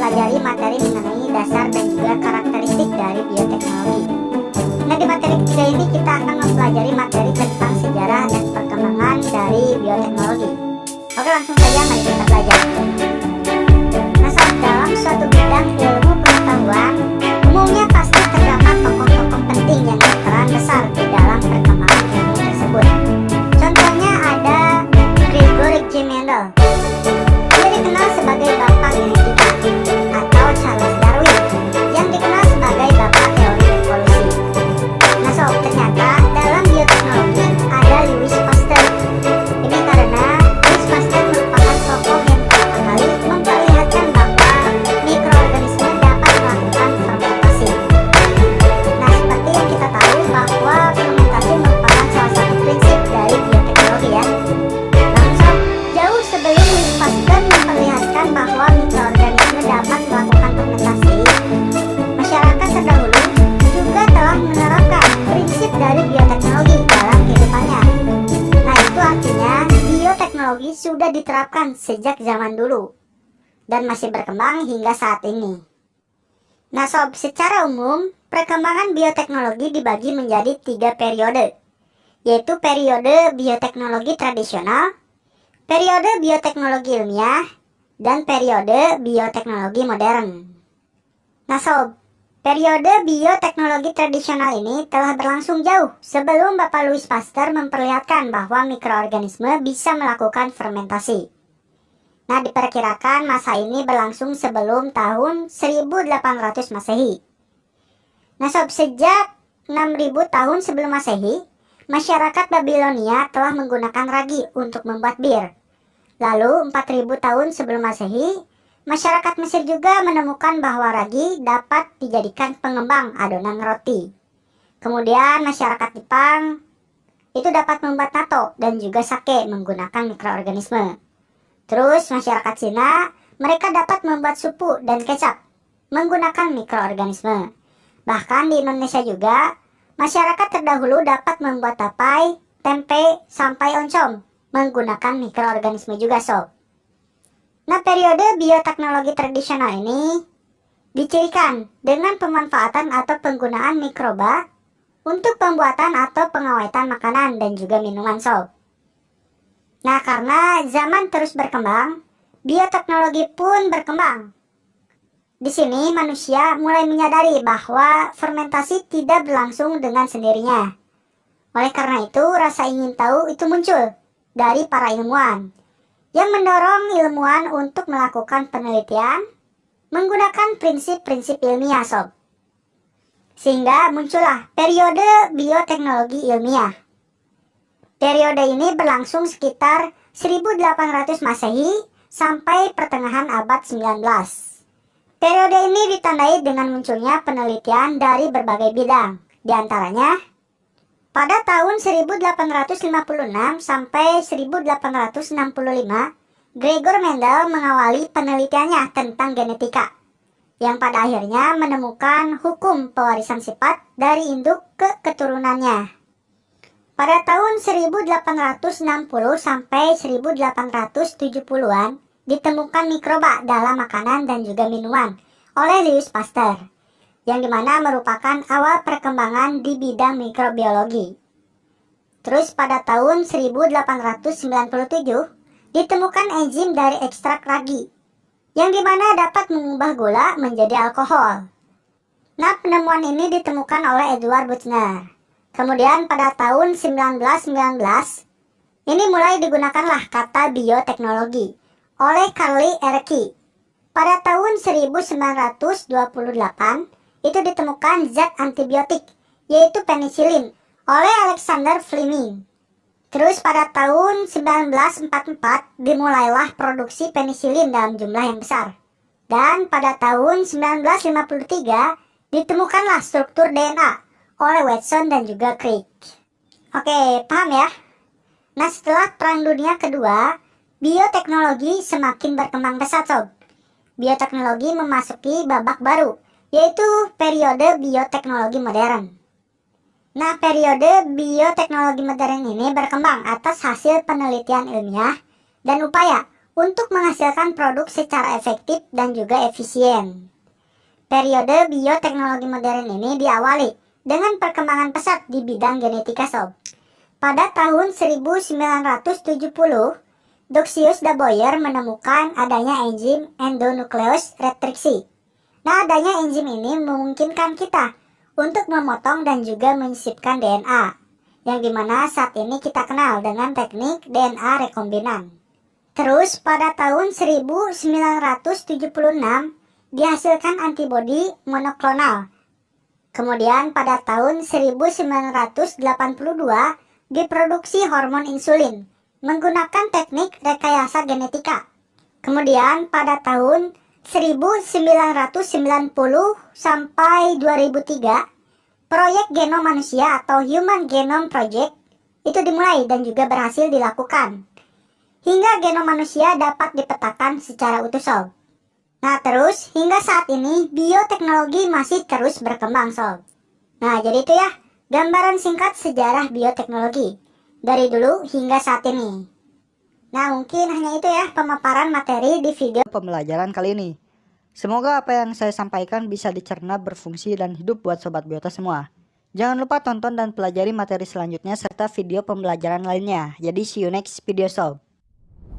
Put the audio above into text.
mempelajari materi mengenai dasar dan juga karakteristik dari bioteknologi. Nah, di materi ketiga ini kita akan mempelajari materi tentang sejarah dan perkembangan dari bioteknologi. Oke, langsung saja mari kita belajar. Nah, dalam suatu bidang ilmu pengetahuan, umumnya pasti terdapat tokoh-tokoh penting yang berperan besar di dalam perkembangan ilmu tersebut. Contohnya ada Gregory G. Mendel. Dia dikenal sebagai Bapak Genetika, atau Charles Darwin, yang dikenal sebagai Bapak Teori Evolusi. Nah sob, ternyata dalam bioteknologi ada Louis Pasteur. Ini karena Louis Pasteur merupakan tokoh yang pertama kali memperlihatkan bahwa mikroorganisme dapat melakukan fermentasi. Nah, seperti yang kita tahu bahwa fermentasi merupakan salah satu prinsip dari bioteknologi ya. Namun sob, jauh sebelum Louis Pasteur memperlihatkan bahwa mikroorganisme dapat melakukan fermentasi, masyarakat terdahulu juga telah menerapkan prinsip dari bioteknologi dalam kehidupannya. Nah, itu artinya bioteknologi sudah diterapkan sejak zaman dulu dan masih berkembang hingga saat ini. Nah sob, secara umum perkembangan bioteknologi dibagi menjadi 3 periode, yaitu periode bioteknologi tradisional, periode bioteknologi ilmiah, dan periode bioteknologi modern. Nah sob, periode bioteknologi tradisional ini telah berlangsung jauh sebelum Bapak Louis Pasteur memperlihatkan bahwa mikroorganisme bisa melakukan fermentasi. Nah, diperkirakan masa ini berlangsung sebelum tahun 1800 Masehi. Nah sob, sejak 6000 tahun sebelum Masehi, masyarakat Babilonia telah menggunakan ragi untuk membuat bir. Lalu 4000 tahun sebelum Masehi, masyarakat Mesir juga menemukan bahwa ragi dapat dijadikan pengembang adonan roti. Kemudian masyarakat Jepang itu dapat membuat natto dan juga sake menggunakan mikroorganisme. Terus masyarakat Cina, mereka dapat membuat supu dan kecap menggunakan mikroorganisme. Bahkan di Indonesia juga, masyarakat terdahulu dapat membuat tapai, tempe, sampai oncom menggunakan mikroorganisme juga sob. Nah, periode bioteknologi tradisional ini dicirikan dengan pemanfaatan atau penggunaan mikroba untuk pembuatan atau pengawetan makanan dan juga minuman sob. Nah, karena zaman terus berkembang, bioteknologi pun berkembang. Di sini manusia mulai menyadari bahwa fermentasi tidak berlangsung dengan sendirinya. Oleh karena itu, rasa ingin tahu itu muncul dari para ilmuwan yang mendorong ilmuwan untuk melakukan penelitian menggunakan prinsip-prinsip ilmiah sob. Sehingga muncullah periode bioteknologi ilmiah. Periode ini berlangsung sekitar 1800 Masehi sampai pertengahan abad 19. Periode ini ditandai dengan munculnya penelitian dari berbagai bidang. Di antaranya, pada tahun 1856 sampai 1865, Gregor Mendel mengawali penelitiannya tentang genetika, yang pada akhirnya menemukan hukum pewarisan sifat dari induk ke keturunannya. Pada tahun 1860 sampai 1870-an ditemukan mikroba dalam makanan dan juga minuman oleh Louis Pasteur, yang dimana merupakan awal perkembangan di bidang mikrobiologi. Terus pada tahun 1897 ditemukan enzim dari ekstrak ragi, yang dimana dapat mengubah gula menjadi alkohol. Nah, penemuan ini ditemukan oleh Edward Buchner. Kemudian pada tahun 1919, ini mulai digunakanlah kata bioteknologi oleh Carly Erke. Pada tahun 1928, itu ditemukan zat antibiotik, yaitu penisilin, oleh Alexander Fleming. Terus pada tahun 1944, dimulailah produksi penisilin dalam jumlah yang besar. Dan pada tahun 1953, ditemukanlah struktur DNA oleh Watson dan juga Crick. Oke, paham ya? Nah, setelah Perang Dunia Kedua, bioteknologi semakin berkembang pesat sob. Bioteknologi memasuki babak baru, yaitu periode bioteknologi modern. Nah, periode bioteknologi modern ini berkembang atas hasil penelitian ilmiah dan upaya untuk menghasilkan produk secara efektif dan juga efisien. Periode bioteknologi modern ini diawali dengan perkembangan pesat di bidang genetika sob. Pada tahun 1970, Doxius da Boyer menemukan adanya enzim endonukleus retriksi. Nah, adanya enzim ini memungkinkan kita untuk memotong dan juga menyisipkan DNA, yang dimana saat ini kita kenal dengan teknik DNA rekombinan. Terus pada tahun 1976 dihasilkan antibodi monoklonal. Kemudian pada tahun 1982 diproduksi hormon insulin menggunakan teknik rekayasa genetika. Kemudian pada tahun 1990 sampai 2003, proyek genom manusia atau Human Genome Project itu dimulai dan juga berhasil dilakukan, hingga genom manusia dapat dipetakan secara utuh sob. Nah terus hingga saat ini bioteknologi masih terus berkembang sob. Nah jadi itu ya gambaran singkat sejarah bioteknologi dari dulu hingga saat ini. Nah mungkin hanya itu ya pemaparan materi di video pembelajaran kali ini. Semoga apa yang saya sampaikan bisa dicerna, berfungsi, dan hidup buat Sobat Biota semua. Jangan lupa tonton dan pelajari materi selanjutnya serta video pembelajaran lainnya. Jadi see you next video sob.